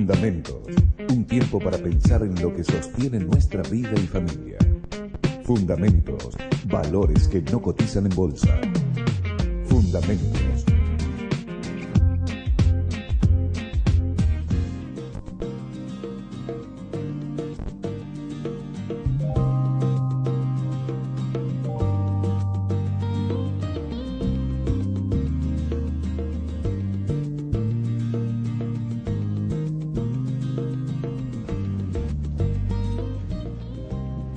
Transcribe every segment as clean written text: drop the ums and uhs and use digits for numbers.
Fundamentos. Un tiempo para pensar en lo que sostiene nuestra vida y familia. Fundamentos. Valores que no cotizan en bolsa. Fundamentos.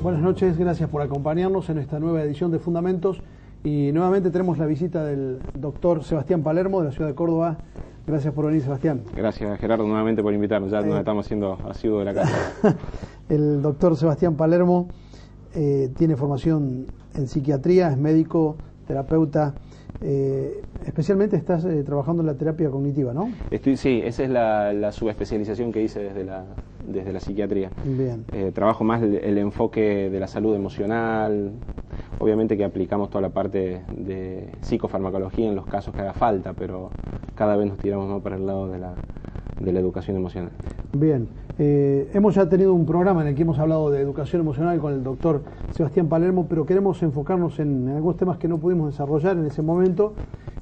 Buenas noches, gracias por acompañarnos en esta nueva edición de Fundamentos y nuevamente tenemos la visita del doctor Sebastián Palermo de la ciudad de Córdoba. Gracias por venir, Sebastián. Gracias, Gerardo, nuevamente por invitarnos, ya nos estamos haciendo asiduos de la casa. El doctor Sebastián Palermo tiene formación en psiquiatría, es médico, terapeuta, especialmente estás trabajando en la terapia cognitiva, ¿no? Sí, esa es la subespecialización que hice desde la psiquiatría. Bien. Trabajo más el enfoque de la salud emocional, obviamente que aplicamos toda la parte de psicofarmacología en los casos que haga falta, pero cada vez nos tiramos más para el lado de la educación emocional. Bien, hemos ya tenido un programa en el que hemos hablado de educación emocional con el doctor Sebastián Palermo, pero queremos enfocarnos en algunos temas que no pudimos desarrollar en ese momento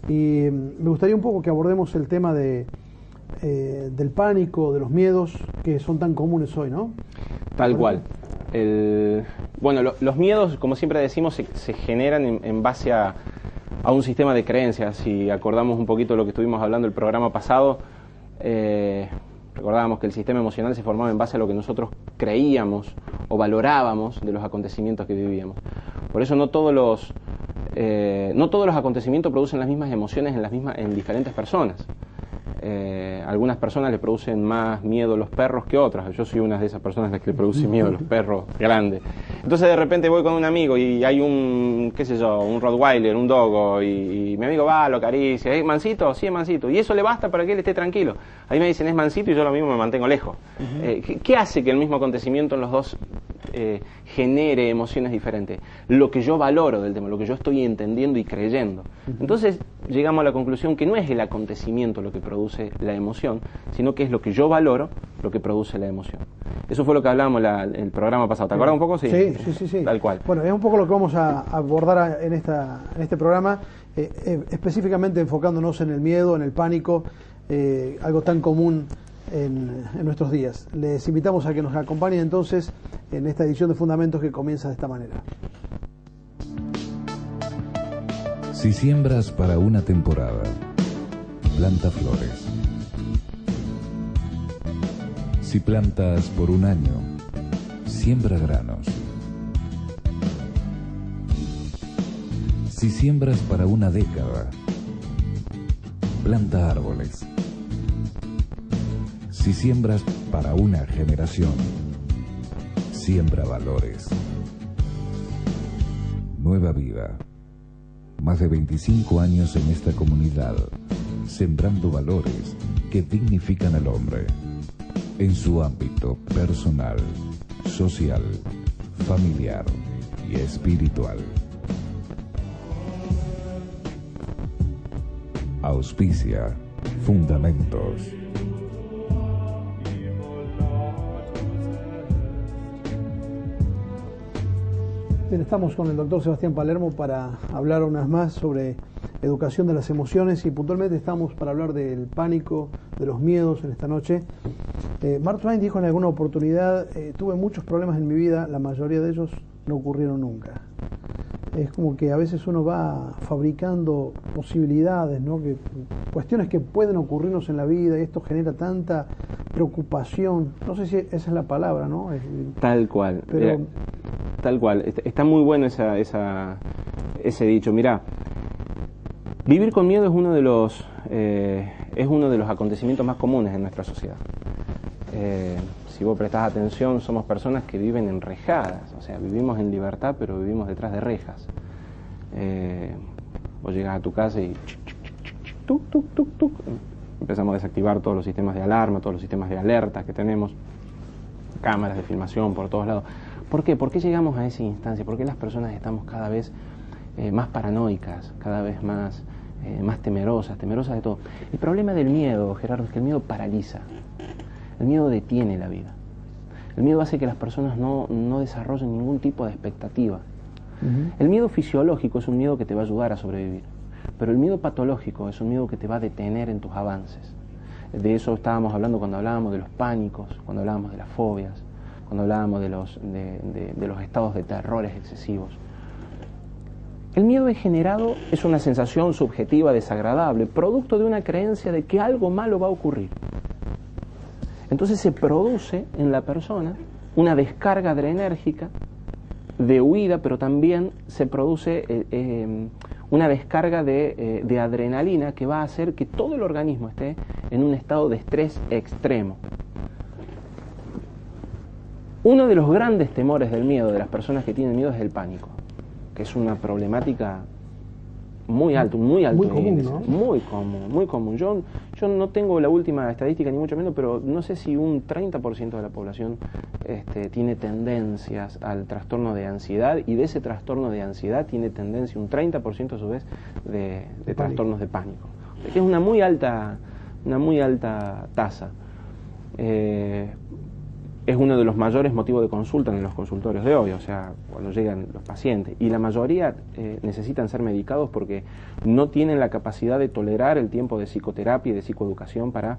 y me gustaría un poco que abordemos el tema del pánico, de los miedos que son tan comunes hoy, ¿no? Tal cual. Bueno, los miedos, como siempre decimos, se generan en base a un sistema de creencias. Si acordamos un poquito lo que estuvimos hablando el programa pasado, recordábamos que el sistema emocional se formaba en base a lo que nosotros creíamos o valorábamos de los acontecimientos que vivíamos. Por eso no todos los acontecimientos producen las mismas emociones en diferentes personas. Algunas personas le producen más miedo los perros que otras. Yo soy una de esas personas a las que le produce miedo los perros grandes. Entonces de repente voy con un amigo y hay un Rottweiler, un dogo, y mi amigo va, lo acaricia. ¿Es mansito? Sí, es mansito. Y eso le basta para que él esté tranquilo. Ahí me dicen es mansito y yo lo mismo me mantengo lejos. ¿Qué hace que el mismo acontecimiento en los dos genere emociones diferentes? Lo que yo valoro del tema, lo que yo estoy entendiendo y creyendo. Entonces llegamos a la conclusión que no es el acontecimiento lo que produce la emoción, sino que es lo que yo valoro lo que produce la emoción. Eso fue lo que hablábamos el programa pasado. ¿Te acuerdas un poco? Sí. Tal cual. Bueno, es un poco lo que vamos a abordar en este programa, específicamente enfocándonos en el miedo, en el pánico, algo tan común en nuestros días. Les invitamos a que nos acompañen entonces en esta edición de Fundamentos que comienza de esta manera. Si siembras para una temporada, planta flores. Si plantas por un año, siembra granos. Si siembras para una década, planta árboles. Si siembras para una generación, siembra valores. Nueva Vida. Más de 25 años en esta comunidad, sembrando valores que dignifican al hombre, en su ámbito personal, social, familiar y espiritual. Auspicia Fundamentos. Bien, estamos con el doctor Sebastián Palermo para hablar una vez más sobre educación de las emociones y puntualmente estamos para hablar del pánico, de los miedos en esta noche. Mark Twain dijo en alguna oportunidad, tuve muchos problemas en mi vida, la mayoría de ellos no ocurrieron nunca. Es como que a veces uno va fabricando posibilidades, ¿no? Cuestiones que pueden ocurrirnos en la vida y esto genera tanta preocupación. No sé si esa es la palabra, ¿no? Tal cual. Pero, tal cual. Está muy bueno ese dicho. Mirá, vivir con miedo es uno de los acontecimientos más comunes en nuestra sociedad. Si vos prestás atención, somos personas que viven enrejadas, o sea, vivimos en libertad, pero vivimos detrás de rejas. Vos llegás a tu casa y tuc, tuc, tuc, tuc, empezamos a desactivar todos los sistemas de alarma, todos los sistemas de alerta que tenemos, cámaras de filmación por todos lados. ¿Por qué? ¿Por qué llegamos a esa instancia? ¿Por qué las personas estamos cada vez más paranoicas, cada vez más temerosas de todo? El problema del miedo, Gerardo, es que el miedo paraliza. El miedo detiene la vida. El miedo hace que las personas no desarrollen ningún tipo de expectativa. El miedo fisiológico es un miedo que te va a ayudar a sobrevivir, pero el miedo patológico es un miedo que te va a detener en tus avances. De eso estábamos hablando cuando hablábamos de los pánicos, cuando hablábamos de las fobias, cuando hablábamos de los estados de terrores excesivos. El miedo es una sensación subjetiva desagradable, producto de una creencia de que algo malo va a ocurrir. Entonces se produce en la persona una descarga adrenérgica de huida, pero también se produce una descarga de adrenalina que va a hacer que todo el organismo esté en un estado de estrés extremo. Uno de los grandes temores del miedo de las personas que tienen miedo es el pánico, que es una problemática muy alto común, índice, ¿no? muy común. Yo no tengo la última estadística ni mucho menos, pero no sé si un 30% de la población tiene tendencias al trastorno de ansiedad, y de ese trastorno de ansiedad tiene tendencia un 30% a su vez de trastornos de pánico, que es una muy alta tasa. Es uno de los mayores motivos de consulta en los consultorios de hoy, o sea, cuando llegan los pacientes. Y la mayoría necesitan ser medicados porque no tienen la capacidad de tolerar el tiempo de psicoterapia y de psicoeducación para...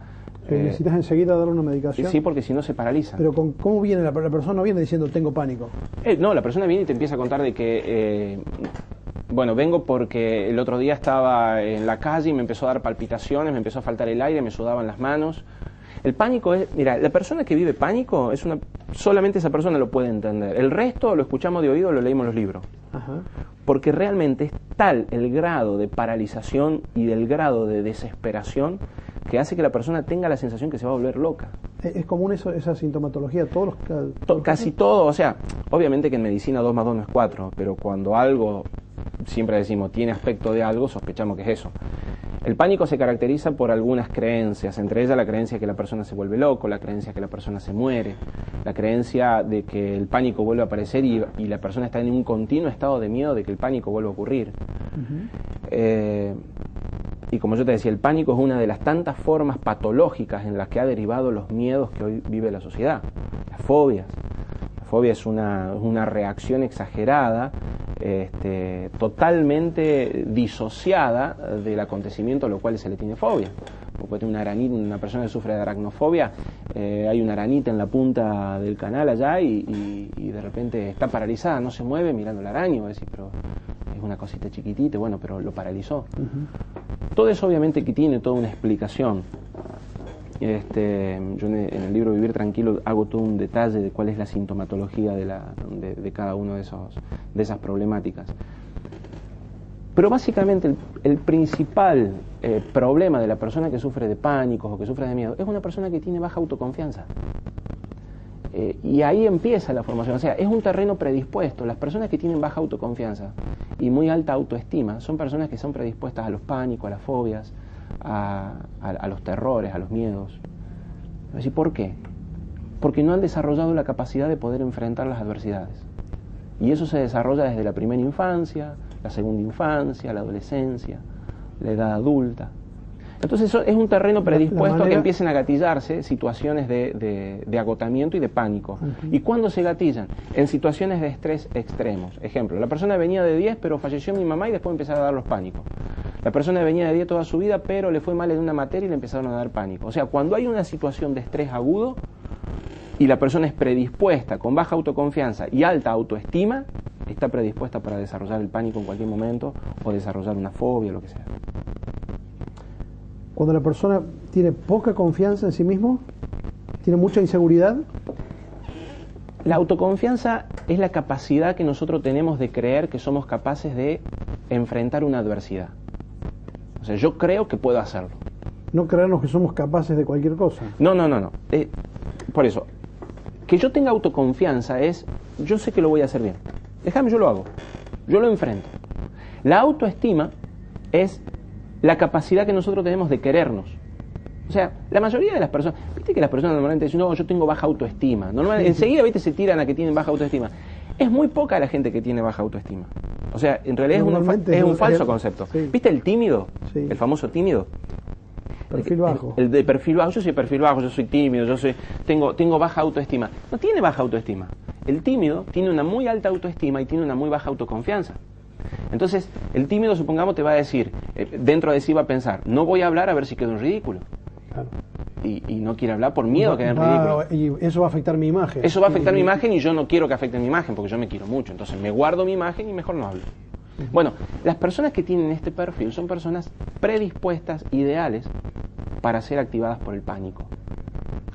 ¿Necesitas enseguida dar una medicación? Sí, porque si no se paralizan. Pero ¿cómo viene la persona? No viene diciendo tengo pánico. No, la persona viene y te empieza a contar de que... bueno, vengo porque el otro día estaba en la calle y me empezó a dar palpitaciones, me empezó a faltar el aire, me sudaban las manos. El pánico es, mira, la persona que vive pánico solamente esa persona lo puede entender. El resto lo escuchamos de oído, lo leímos en los libros. Ajá. Porque realmente es tal el grado de paralización y del grado de desesperación que hace que la persona tenga la sensación que se va a volver loca. ¿Es común esa sintomatología? Casi todo, o sea, obviamente que en medicina 2 más 2 no es 4, pero cuando algo, siempre decimos, tiene aspecto de algo, sospechamos que es eso. El pánico se caracteriza por algunas creencias, entre ellas la creencia que la persona se vuelve loco, la creencia que la persona se muere, la creencia de que el pánico vuelve a aparecer y la persona está en un continuo estado de miedo de que el pánico vuelva a ocurrir. Y como yo te decía, el pánico es una de las tantas formas patológicas en las que ha derivado los miedos que hoy vive la sociedad. Las fobias. La fobia es una reacción exagerada, totalmente disociada del acontecimiento a lo cual se le tiene fobia. Puede tener una persona que sufre de aracnofobia, hay una aranita en la punta del canal allá y de repente está paralizada, no se mueve mirando la araña, decir, pero es una cosita chiquitita, bueno, pero lo paralizó. Todo eso obviamente que tiene toda una explicación. Yo en el libro Vivir Tranquilo hago todo un detalle de cuál es la sintomatología de cada uno de esas problemáticas. Pero básicamente el principal problema de la persona que sufre de pánicos o que sufre de miedo es una persona que tiene baja autoconfianza. Y ahí empieza la formación, o sea, es un terreno predispuesto. Las personas que tienen baja autoconfianza y muy alta autoestima son personas que son predispuestas a los pánicos, a las fobias, a los terrores, a los miedos. ¿Y por qué? Porque no han desarrollado la capacidad de poder enfrentar las adversidades. Y eso se desarrolla desde la primera infancia, la segunda infancia, la adolescencia, la edad adulta. Entonces eso es un terreno predispuesto a que empiecen a gatillarse situaciones de agotamiento y de pánico. ¿Y cuándo se gatillan? En situaciones de estrés extremos. Ejemplo, la persona venía de 10 pero falleció mi mamá y después empezaron a dar los pánicos. La persona venía de 10 toda su vida pero le fue mal en una materia y le empezaron a dar pánico. O sea, cuando hay una situación de estrés agudo y la persona es predispuesta con baja autoconfianza y alta autoestima, está predispuesta para desarrollar el pánico en cualquier momento o desarrollar una fobia, lo que sea. Cuando la persona tiene poca confianza en sí mismo, tiene mucha inseguridad. La autoconfianza es la capacidad que nosotros tenemos de creer que somos capaces de enfrentar una adversidad. O sea, yo creo que puedo hacerlo. No creernos que somos capaces de cualquier cosa. No. Por eso, que yo tenga autoconfianza es, yo sé que lo voy a hacer bien. Déjame, yo lo hago. Yo lo enfrento. La autoestima es la capacidad que nosotros tenemos de querernos. O sea, la mayoría de las personas, viste que las personas normalmente dicen, no, yo tengo baja autoestima. Enseguida, viste, se tiran a que tienen baja autoestima. Es muy poca la gente que tiene baja autoestima. O sea, en realidad es un falso concepto. Sí. ¿Viste el tímido? Sí. El famoso tímido. Perfil bajo. El de perfil bajo. Yo soy perfil bajo, yo soy tímido, tengo baja autoestima. No tiene baja autoestima. El tímido tiene una muy alta autoestima y tiene una muy baja autoconfianza. Entonces, el tímido, supongamos, te va a decir, dentro de sí va a pensar, no voy a hablar a ver si quedo en ridículo. Claro. Y no quiere hablar por miedo a quedar en ridículo. Y eso va a afectar mi imagen. Eso va a afectar mi imagen y yo no quiero que afecte mi imagen porque yo me quiero mucho. Entonces me guardo mi imagen y mejor no hablo. Bueno, las personas que tienen este perfil son personas predispuestas, ideales, para ser activadas por el pánico.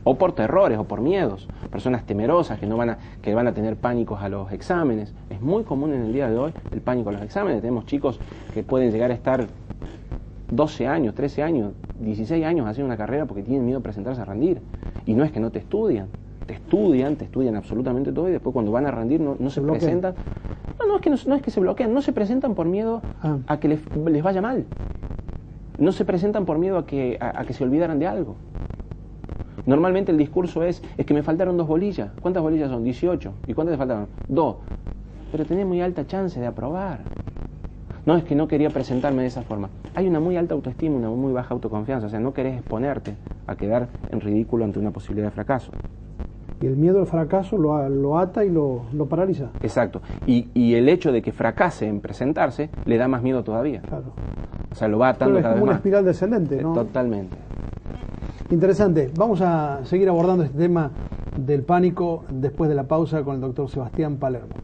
O por terrores, o por miedos. Personas temerosas que van a tener pánicos a los exámenes. Es muy común en el día de hoy el pánico a los exámenes. Tenemos chicos que pueden llegar a estar 12 años, 13 años, 16 años haciendo una carrera porque tienen miedo a presentarse a rendir. Y no es que no te estudian. Te estudian absolutamente todo y después cuando van a rendir no se presentan. No es que se bloquean, no se presentan por miedo a que les vaya mal. No se presentan por miedo a que se olvidaran de algo. Normalmente el discurso es que me faltaron 2 bolillas. ¿Cuántas bolillas son? 18. ¿Y cuántas te faltaron? 2. Pero tenés muy alta chance de aprobar. No, es que no quería presentarme de esa forma. Hay una muy alta autoestima, una muy baja autoconfianza. O sea, no querés exponerte a quedar en ridículo ante una posibilidad de fracaso. Y el miedo al fracaso lo ata y lo paraliza. Exacto. Y el hecho de que fracase en presentarse le da más miedo todavía. Claro. O sea, lo va atando cada vez más. Es como una espiral descendente, ¿no? Totalmente. Interesante. Vamos a seguir abordando este tema del pánico después de la pausa con el doctor Sebastián Palermo.